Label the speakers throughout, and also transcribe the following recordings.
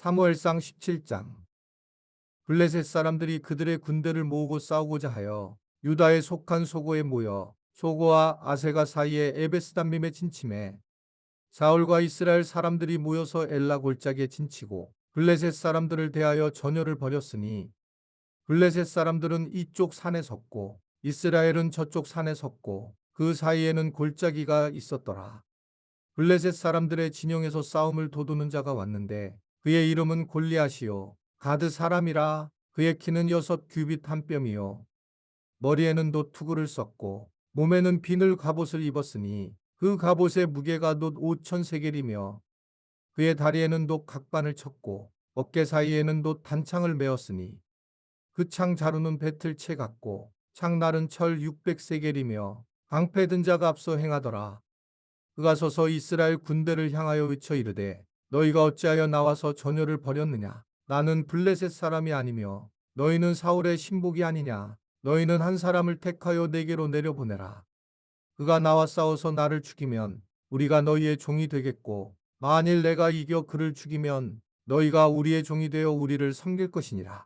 Speaker 1: 사무엘상 17장. 블레셋 사람들이 그들의 군대를 모으고 싸우고자 하여 유다에 속한 소고에 모여 소고와 아세가 사이에 에베스담림에 진침해 사울과 이스라엘 사람들이 모여서 엘라 골짜기에 진치고 블레셋 사람들을 대하여 전열을 벌였으니 블레셋 사람들은 이쪽 산에 섰고 이스라엘은 저쪽 산에 섰고 그 사이에는 골짜기가 있었더라. 블레셋 사람들의 진영에서 싸움을 도두는 자가 왔는데 그의 이름은 골리앗이요 가드 사람이라. 그의 키는 6규빗 한 뼘이요 머리에는 놋 투구를 썼고 몸에는 비늘 갑옷을 입었으니 그 갑옷의 무게가 놋 5,000세겔이며 그의 다리에는 놋 각반을 쳤고 어깨 사이에는 놋 단창을 메었으니 그 창 자루는 배틀채 같고 창날은 철 600세겔이며 방패 든 자가 앞서 행하더라. 그가 서서 이스라엘 군대를 향하여 외쳐 이르되 너희가 어찌하여 나와서 전열을 벌였느냐. 나는 블레셋 사람이 아니며 너희는 사울의 신복이 아니냐. 너희는 한 사람을 택하여 내게로 내려보내라. 그가 나와 싸워서 나를 죽이면 우리가 너희의 종이 되겠고 만일 내가 이겨 그를 죽이면 너희가 우리의 종이 되어 우리를 섬길 것이니라.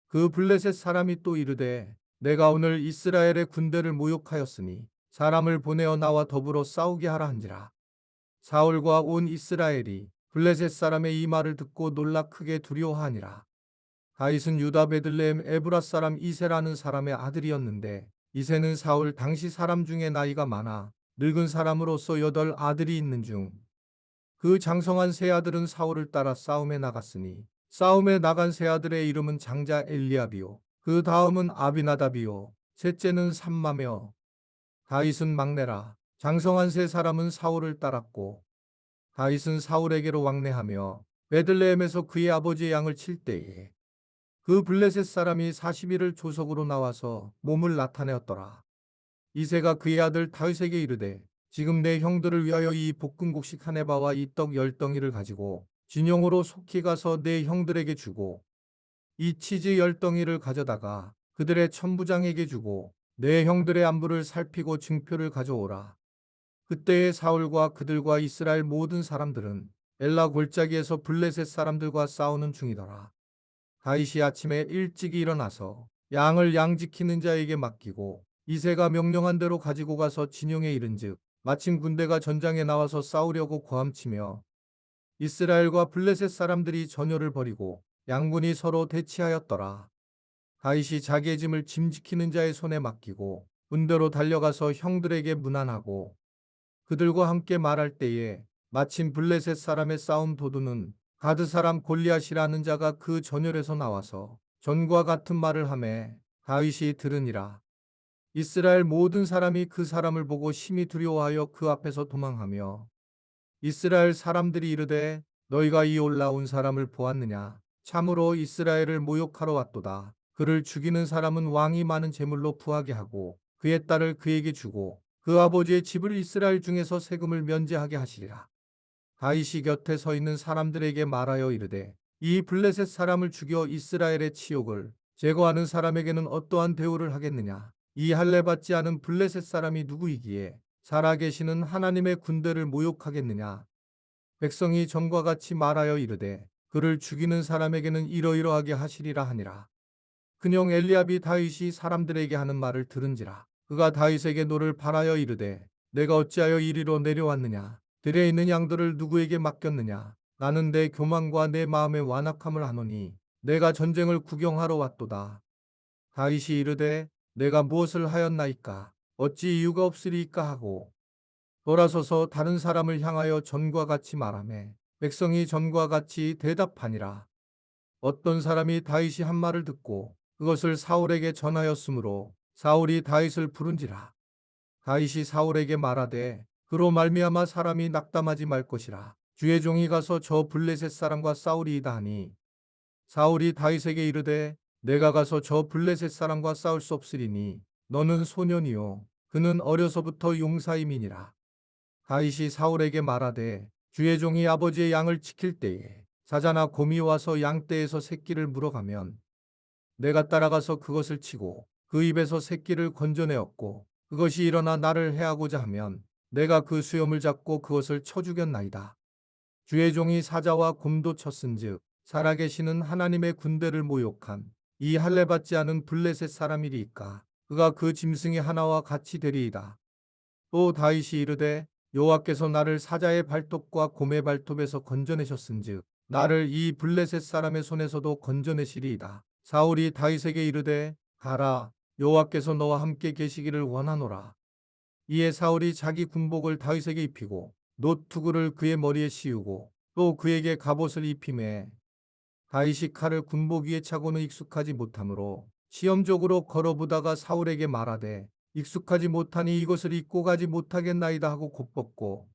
Speaker 1: 그 블레셋 사람이 또 이르되 내가 오늘 이스라엘의 군대를 모욕하였으니 사람을 보내어 나와 더불어 싸우게 하라 한지라. 사울과 온 이스라엘이 블레셋 사람의 이 말을 듣고 놀라 크게 두려워하니라. 다윗은 유다 베들레헴 에브라 사람 이세라는 사람의 아들이었는데 이세는 사울 당시 사람 중에 나이가 많아 늙은 사람으로서 8 아들이 있는 중 그 장성한 세 아들은 사울을 따라 싸움에 나갔으니 싸움에 나간 세 아들의 이름은 장자 엘리압이요 그 다음은 아비나답이요 셋째는 삼마며 다윗은 막내라. 장성한 세 사람은 사울을 따랐고 다윗은 사울에게로 왕래하며 베들레헴에서 그의 아버지의 양을 칠 때에 그 블레셋 사람이 40일을 조석으로 나와서 몸을 나타내었더라. 이새가 그의 아들 다윗에게 이르되 지금 내 형들을 위하여 이 볶음국식 한 에바와 이 떡 10덩이를 가지고 진영으로 속히 가서 내 형들에게 주고 이 치즈 10덩이를 가져다가 그들의 천부장에게 주고 내 형들의 안부를 살피고 증표를 가져오라. 그때에 사울과 그들과 이스라엘 모든 사람들은 엘라 골짜기에서 블레셋 사람들과 싸우는 중이더라. 다윗이 아침에 일찍 일어나서 양을 양지키는 자에게 맡기고 이새가 명령한 대로 가지고 가서 진영에 이른즉 마침 군대가 전장에 나와서 싸우려고 고함치며 이스라엘과 블레셋 사람들이 전열을 벌이고 양군이 서로 대치하였더라. 다윗이 자기의 짐을 짐지키는 자의 손에 맡기고 군대로 달려가서 형들에게 문안하고 그들과 함께 말할 때에 마침 블레셋 사람의 싸움 도두는 가드 사람 골리앗이라는 자가 그 전열에서 나와서 전과 같은 말을 하매 다윗이 들으니라. 이스라엘 모든 사람이 그 사람을 보고 심히 두려워하여 그 앞에서 도망하며 이스라엘 사람들이 이르되 너희가 이 올라온 사람을 보았느냐. 참으로 이스라엘을 모욕하러 왔도다. 그를 죽이는 사람은 왕이 많은 제물로 부하게 하고 그의 딸을 그에게 주고 그 아버지의 집을 이스라엘 중에서 세금을 면제하게 하시리라. 다윗이 곁에 서 있는 사람들에게 말하여 이르되 이 블레셋 사람을 죽여 이스라엘의 치욕을 제거하는 사람에게는 어떠한 대우를 하겠느냐. 이 할례 받지 않은 블레셋 사람이 누구이기에 살아계시는 하나님의 군대를 모욕하겠느냐. 백성이 전과 같이 말하여 이르되 그를 죽이는 사람에게는 이러이러하게 하시리라 하니라. 근영 엘리압이 다윗이 사람들에게 하는 말을 들은지라. 그가 다윗에게 노를 바라여 이르되 내가 어찌하여 이리로 내려왔느냐. 들에 있는 양들을 누구에게 맡겼느냐. 나는 내 교만과 내 마음의 완악함을 하노니 내가 전쟁을 구경하러 왔도다. 다윗이 이르되 내가 무엇을 하였나이까. 어찌 이유가 없으리이까 하고 돌아서서 다른 사람을 향하여 전과 같이 말하매 백성이 전과 같이 대답하니라. 어떤 사람이 다윗이 한 말을 듣고 그것을 사울에게 전하였으므로 사울이 다윗을 부른지라. 다윗이 사울에게 말하되 그로 말미암아 사람이 낙담하지 말 것이라. 주의 종이 가서 저 블레셋 사람과 싸우리이다 하니 사울이 다윗에게 이르되 내가 가서 저 블레셋 사람과 싸울 수 없으리니 너는 소년이요 그는 어려서부터 용사임이니라. 다윗이 사울에게 말하되 주의 종이 아버지의 양을 지킬 때에 사자나 곰이 와서 양떼에서 새끼를 물어가면 내가 따라가서 그것을 치고 그 입에서 새끼를 건져내었고 그것이 일어나 나를 해하고자 하면 내가 그 수염을 잡고 그것을 쳐 죽였나이다. 주의 종이 사자와 곰도 쳤은즉 살아계시는 하나님의 군대를 모욕한 이 할례받지 않은 블레셋 사람이리이까. 그가 그 짐승의 하나와 같이 되리이다. 또 다윗이 이르되 여호와께서 나를 사자의 발톱과 곰의 발톱에서 건져내셨은즉 나를 이 블레셋 사람의 손에서도 건져내시리이다. 사울이 다윗에게 이르되 가라, 여호와께서 너와 함께 계시기를 원하노라. 이에 사울이 자기 군복을 다윗에게 입히고 노투구를 그의 머리에 씌우고 또 그에게 갑옷을 입히매 다윗이 칼을 군복 위에 차고는 익숙하지 못하므로 시험적으로 걸어보다가 사울에게 말하되 익숙하지 못하니 이것을 입고 가지 못하겠나이다 하고 곧 벗고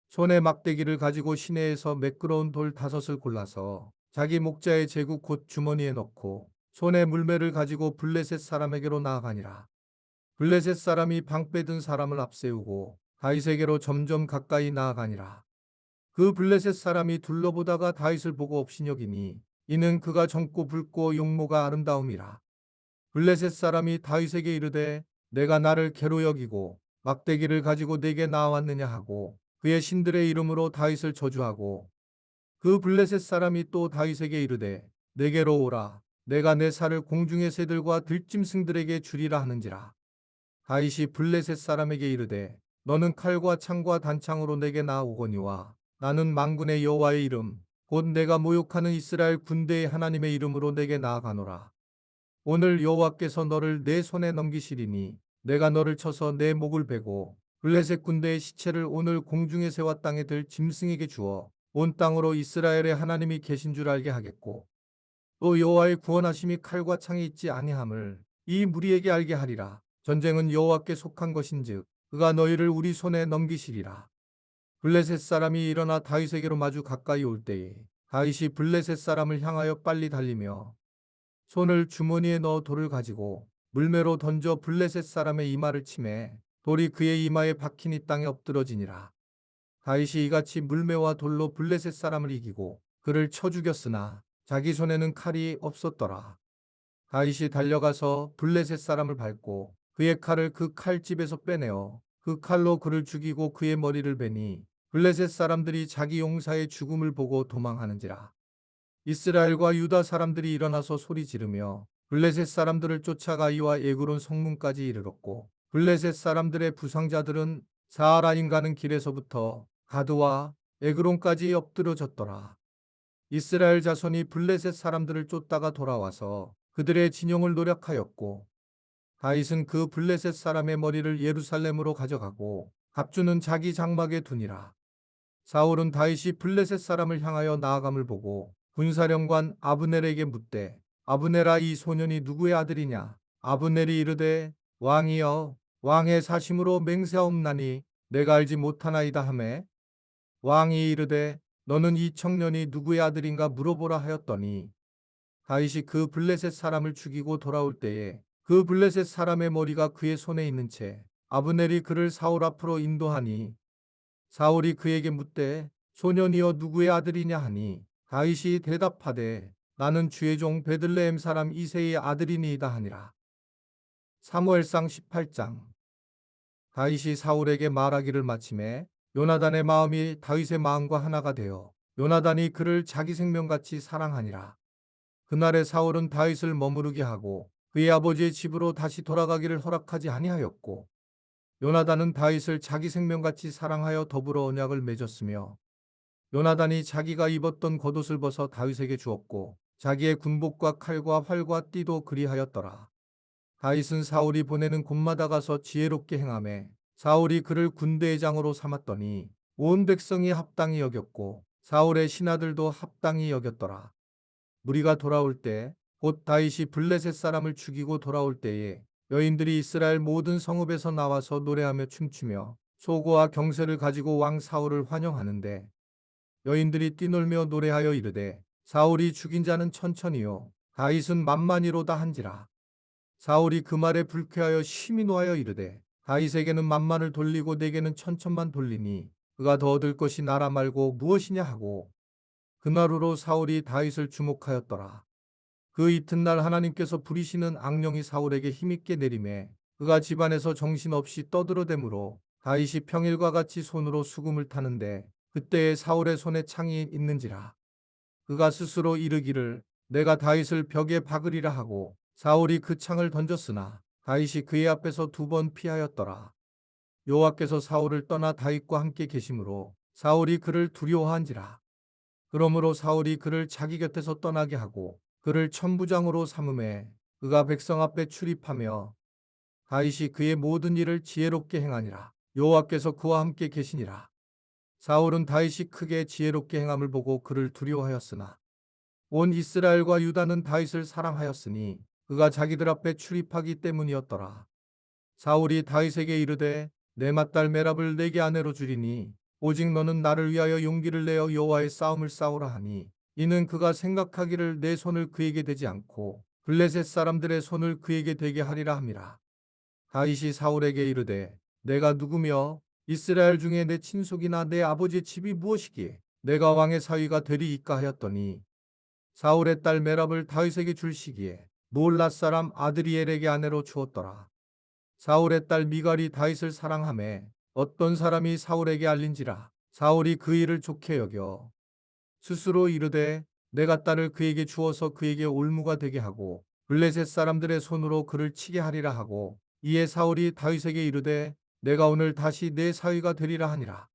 Speaker 1: 손에 막대기를 가지고 시내에서 매끄러운 돌 5을 골라서 자기 목자의 제구 곧 주머니에 넣고 손에 물매를 가지고 블레셋 사람에게로 나아가니라. 블레셋 사람이 방패 든 사람을 앞세우고 다윗에게로 점점 가까이 나아가니라. 그 블레셋 사람이 둘러보다가 다윗을 보고 업신여기니 이는 그가 젊고 붉고 용모가 아름다움이라. 블레셋 사람이 다윗에게 이르되 내가 나를 개로 여기고 막대기를 가지고 내게 나왔느냐 하고 그의 신들의 이름으로 다윗을 저주하고 그 블레셋 사람이 또 다윗에게 이르되 내게로 오라, 내가 내 살을 공중의 새들과 들짐승들에게 주리라 하는지라. 다윗이 블레셋 사람에게 이르되 너는 칼과 창과 단창으로 내게 나아오거니와 나는 만군의 여호와의 이름 곧 내가 모욕하는 이스라엘 군대의 하나님의 이름으로 내게 나아가노라. 오늘 여호와께서 너를 내 손에 넘기시리니 내가 너를 쳐서 내 목을 베고 블레셋 군대의 시체를 오늘 공중의 새와 땅에 들 짐승에게 주어 온 땅으로 이스라엘의 하나님이 계신 줄 알게 하겠고 또 여호와의 구원하심이 칼과 창에 있지 아니함을 이 무리에게 알게 하리라. 전쟁은 여호와께 속한 것인즉 그가 너희를 우리 손에 넘기시리라. 블레셋 사람이 일어나 다윗에게로 마주 가까이 올 때에 다윗이 블레셋 사람을 향하여 빨리 달리며 손을 주머니에 넣어 돌을 가지고 물매로 던져 블레셋 사람의 이마를 치매 돌이 그의 이마에 박히니 땅에 엎드러지니라. 다윗이 이같이 물매와 돌로 블레셋 사람을 이기고 그를 쳐 죽였으나 자기 손에는 칼이 없었더라. 다윗이 달려가서 블레셋 사람을 밟고 그의 칼을 그 칼집에서 빼내어 그 칼로 그를 죽이고 그의 머리를 베니 블레셋 사람들이 자기 용사의 죽음을 보고 도망하는지라. 이스라엘과 유다 사람들이 일어나서 소리 지르며 블레셋 사람들을 쫓아가 이와 에그론 성문까지 이르렀고 블레셋 사람들의 부상자들은 사하라임 가는 길에서부터 가드와 에그론까지 엎드러졌더라. 이스라엘 자손이 블레셋 사람들을 쫓다가 돌아와서 그들의 진영을 노략하였고 다윗은 그 블레셋 사람의 머리를 예루살렘으로 가져가고 갑주는 자기 장막에 두니라. 사울은 다윗이 블레셋 사람을 향하여 나아감을 보고 군사령관 아브넬에게 묻되 아브넬아, 이 소년이 누구의 아들이냐? 아브넬이 이르되 왕이여, 왕의 사심으로 맹세하옵나니 내가 알지 못하나이다 하매 왕이 이르되 너는 이 청년이 누구의 아들인가 물어보라 하였더니 다윗이 그 블레셋 사람을 죽이고 돌아올 때에 그 블레셋 사람의 머리가 그의 손에 있는 채 아브넬이 그를 사울 앞으로 인도하니 사울이 그에게 묻되 소년이여 누구의 아들이냐 하니 다윗이 대답하되 나는 주의 종 베들레헴 사람 이새의 아들이니이다 하니라. 사무엘상 18장. 다윗이 사울에게 말하기를 마침에 요나단의 마음이 다윗의 마음과 하나가 되어 요나단이 그를 자기 생명같이 사랑하니라. 그날에 사울은 다윗을 머무르게 하고 그의 아버지의 집으로 다시 돌아가기를 허락하지 아니하였고 요나단은 다윗을 자기 생명같이 사랑하여 더불어 언약을 맺었으며 요나단이 자기가 입었던 겉옷을 벗어 다윗에게 주었고 자기의 군복과 칼과 활과 띠도 그리하였더라. 다윗은 사울이 보내는 곳마다 가서 지혜롭게 행하매 사울이 그를 군대의장으로 삼았더니 온 백성이 합당히 여겼고 사울의 신하들도 합당히 여겼더라. 무리가 돌아올 때 곧 다윗이 블레셋 사람을 죽이고 돌아올 때에 여인들이 이스라엘 모든 성읍에서 나와서 노래하며 춤추며 소고와 경세를 가지고 왕 사울을 환영하는데 여인들이 뛰놀며 노래하여 이르되 사울이 죽인 자는 천천히요 다윗은 만만히로다 한지라. 사울이 그 말에 불쾌하여 심히 노하여 이르되 다윗에게는 만만을 돌리고 내게는 천천만 돌리니 그가 더 얻을 것이 나라 말고 무엇이냐 하고 그날후로 사울이 다윗을 주목하였더라. 그 이튿날 하나님께서 부리시는 악령이 사울에게 힘있게 내림에 그가 집안에서 정신없이 떠들어대므로 다윗이 평일과 같이 손으로 수금을 타는데 그때에 사울의 손에 창이 있는지라. 그가 스스로 이르기를 내가 다윗을 벽에 박으리라 하고 사울이 그 창을 던졌으나 다윗이 그의 앞에서 2번 피하였더라. 여호와께서 사울을 떠나 다윗과 함께 계심으로 사울이 그를 두려워한지라. 그러므로 사울이 그를 자기 곁에서 떠나게 하고 그를 천부장으로 삼음에 그가 백성 앞에 출입하며 다윗이 그의 모든 일을 지혜롭게 행하니라. 여호와께서 그와 함께 계시니라. 사울은 다윗이 크게 지혜롭게 행함을 보고 그를 두려워하였으나 온 이스라엘과 유다는 다윗을 사랑하였으니 그가 자기들 앞에 출입하기 때문이었더라. 사울이 다윗에게 이르되 내 맏딸 메랍을 내게 아내로 주리니 오직 너는 나를 위하여 용기를 내어 여호와의 싸움을 싸우라 하니 이는 그가 생각하기를 내 손을 그에게 대지 않고 블레셋 사람들의 손을 그에게 대게 하리라 함이라. 다윗이 사울에게 이르되 내가 누구며 이스라엘 중에 내 친속이나 내 아버지의 집이 무엇이기에 내가 왕의 사위가 되리이까 하였더니 사울의 딸 메랍을 다윗에게 줄 시기에 몰랏 사람 아드리엘에게 아내로 주었더라. 사울의 딸 미갈이 다윗을 사랑하매 어떤 사람이 사울에게 알린지라 사울이 그 일을 좋게 여겨 스스로 이르되 내가 딸을 그에게 주어서 그에게 올무가 되게 하고 블레셋 사람들의 손으로 그를 치게 하리라 하고 이에 사울이 다윗에게 이르되 내가 오늘 다시 내 사위가 되리라 하니라.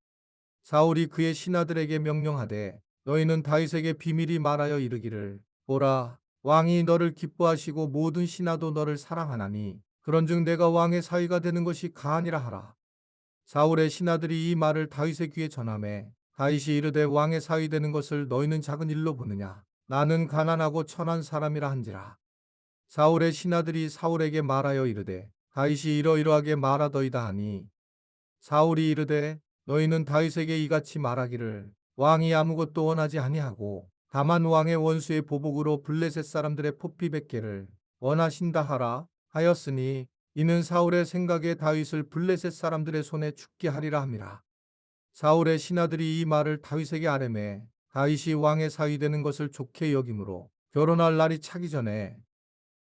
Speaker 1: 사울이 그의 신하들에게 명령하되 너희는 다윗에게 비밀히 말하여 이르기를 보라 왕이 너를 기뻐하시고 모든 신하도 너를 사랑하나니 그런즉 내가 왕의 사위가 되는 것이 가하니라 하라. 사울의 신하들이 이 말을 다윗의 귀에 전하매 다윗이 이르되 왕의 사위 되는 것을 너희는 작은 일로 보느냐 나는 가난하고 천한 사람이라 한지라. 사울의 신하들이 사울에게 말하여 이르되 다윗이 이러이러하게 말하더이다 하니 사울이 이르되 너희는 다윗에게 이같이 말하기를 왕이 아무것도 원하지 아니하고 다만 왕의 원수의 보복으로 블레셋 사람들의 포피 100개를 원하신다 하라 하였으니 이는 사울의 생각에 다윗을 블레셋 사람들의 손에 죽게 하리라 함이라. 사울의 신하들이 이 말을 다윗에게 아뢰매 다윗이 왕의 사위 되는 것을 좋게 여김으로 결혼할 날이 차기 전에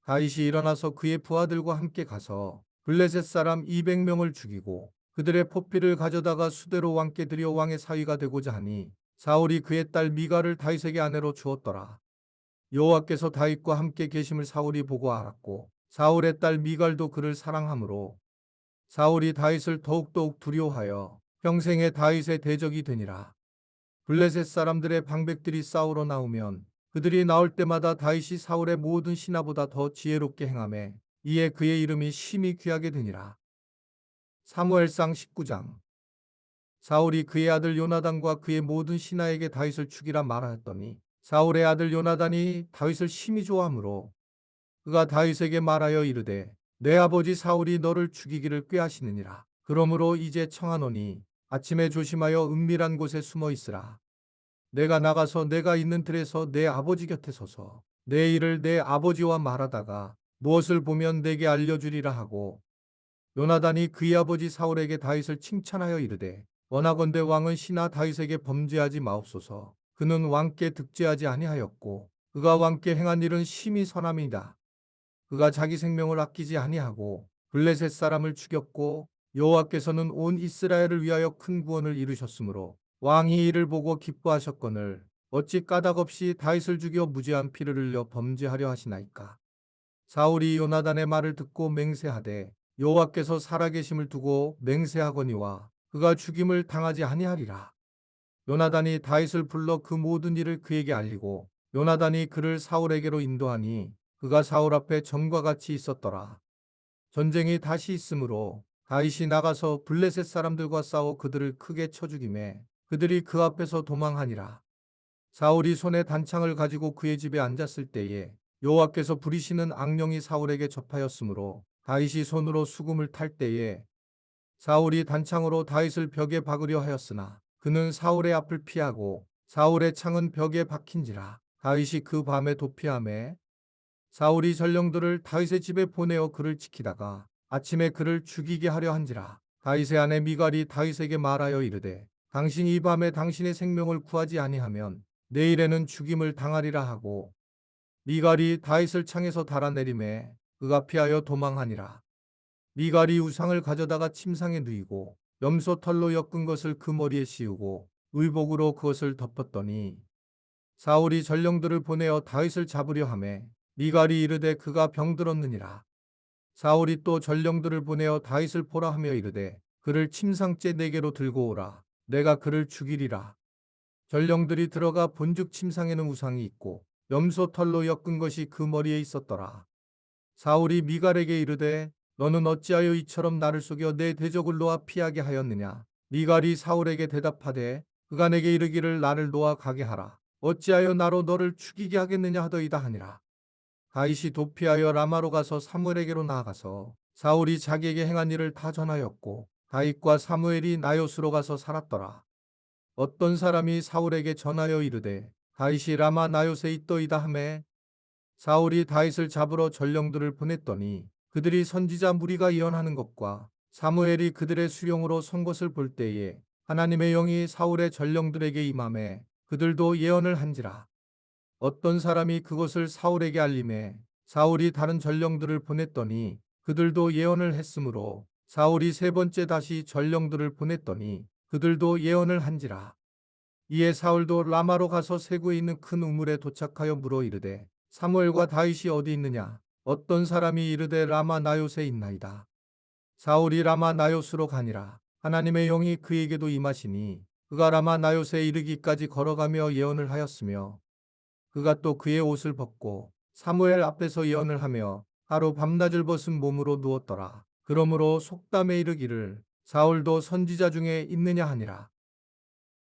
Speaker 1: 다윗이 일어나서 그의 부하들과 함께 가서 블레셋 사람 200명을 죽이고 그들의 포피를 가져다가 수대로 왕께 드려 왕의 사위가 되고자 하니 사울이 그의 딸 미갈을 다윗에게 아내로 주었더라. 여호와께서 다윗과 함께 계심을 사울이 보고 알았고 사울의 딸 미갈도 그를 사랑하므로 사울이 다윗을 더욱더욱 두려워하여 평생에 다윗의 대적이 되니라. 블레셋 사람들의 방백들이 싸우러 나오면 그들이 나올 때마다 다윗이 사울의 모든 신하보다 더 지혜롭게 행하매 이에 그의 이름이 심히 귀하게 되니라. 사무엘상 19장. 사울이 그의 아들 요나단과 그의 모든 신하에게 다윗을 죽이라 말하였더니 사울의 아들 요나단이 다윗을 심히 좋아하므로 그가 다윗에게 말하여 이르되 내 아버지 사울이 너를 죽이기를 꾀하시느니라. 그러므로 이제 청하노니 아침에 조심하여 은밀한 곳에 숨어 있으라. 내가 나가서 내가 있는 들에서 내 아버지 곁에 서서 내 일을 내 아버지와 말하다가 무엇을 보면 내게 알려주리라 하고 요나단이 그의 아버지 사울에게 다윗을 칭찬하여 이르되 원하건대 왕은 신하 다윗에게 범죄하지 마옵소서. 그는 왕께 득죄하지 아니하였고 그가 왕께 행한 일은 심히 선함이다. 그가 자기 생명을 아끼지 아니하고 블레셋 사람을 죽였고 여호와께서는 온 이스라엘을 위하여 큰 구원을 이루셨으므로 왕이 이를 보고 기뻐하셨거늘 어찌 까닭없이 다윗을 죽여 무죄한 피를 흘려 범죄하려 하시나이까. 사울이 요나단의 말을 듣고 맹세하되 여호와께서 살아계심을 두고 맹세하거니와 그가 죽임을 당하지 아니하리라. 요나단이 다윗을 불러 그 모든 일을 그에게 알리고 요나단이 그를 사울에게로 인도하니 그가 사울 앞에 전과 같이 있었더라. 전쟁이 다시 있으므로 다윗이 나가서 블레셋 사람들과 싸워 그들을 크게 쳐 죽이매 그들이 그 앞에서 도망하니라. 사울이 손에 단창을 가지고 그의 집에 앉았을 때에 여호와께서 부리시는 악령이 사울에게 접하였으므로 다윗이 손으로 수금을 탈 때에 사울이 단창으로 다윗을 벽에 박으려 하였으나 그는 사울의 앞을 피하고 사울의 창은 벽에 박힌지라. 다윗이 그 밤에 도피하매 사울이 전령들을 다윗의 집에 보내어 그를 지키다가 아침에 그를 죽이게 하려 한지라. 다윗의 아내 미갈이 다윗에게 말하여 이르되 당신이 이 밤에 당신의 생명을 구하지 아니하면 내일에는 죽임을 당하리라 하고 미갈이 다윗을 창에서 달아내리매 그가 피하여 도망하니라. 미갈이 우상을 가져다가 침상에 누이고 염소 털로 엮은 것을 그 머리에 씌우고 의복으로 그것을 덮었더니 사울이 전령들을 보내어 다윗을 잡으려 하매 미갈이 이르되 그가 병들었느니라. 사울이 또 전령들을 보내어 다윗을 보라 하며 이르되 그를 침상째 내게로 들고 오라. 내가 그를 죽이리라. 전령들이 들어가 본즉 침상에는 우상이 있고 염소 털로 엮은 것이 그 머리에 있었더라. 사울이 미갈에게 이르되 너는 어찌하여 이처럼 나를 속여 내 대적을 놓아 피하게 하였느냐. 미갈이 사울에게 대답하되 그가 내게 이르기를 나를 놓아 가게 하라. 어찌하여 나로 너를 죽이게 하겠느냐 하더이다 하니라. 다윗이 도피하여 라마로 가서 사무엘에게로 나아가서 사울이 자기에게 행한 일을 다 전하였고 다윗과 사무엘이 나요스로 가서 살았더라. 어떤 사람이 사울에게 전하여 이르되 다윗이 라마 나요스에 있더이다 하매 사울이 다윗을 잡으러 전령들을 보냈더니 그들이 선지자 무리가 예언하는 것과 사무엘이 그들의 수령으로 선 것을 볼 때에 하나님의 영이 사울의 전령들에게 임하매 그들도 예언을 한지라. 어떤 사람이 그것을 사울에게 알림해 사울이 다른 전령들을 보냈더니 그들도 예언을 했으므로 사울이 세 번째 다시 전령들을 보냈더니 그들도 예언을 한지라. 이에 사울도 라마로 가서 세구에 있는 큰 우물에 도착하여 물어 이르되 사무엘과 다윗이 어디 있느냐? 어떤 사람이 이르되 라마 나요스에 있나이다. 사울이 라마 나요스로 가니라. 하나님의 영이 그에게도 임하시니 그가 라마 나요스에 이르기까지 걸어가며 예언을 하였으며 그가 또 그의 옷을 벗고 사무엘 앞에서 예언을 하며 하루 밤낮을 벗은 몸으로 누웠더라. 그러므로 속담에 이르기를 사울도 선지자 중에 있느냐 하니라.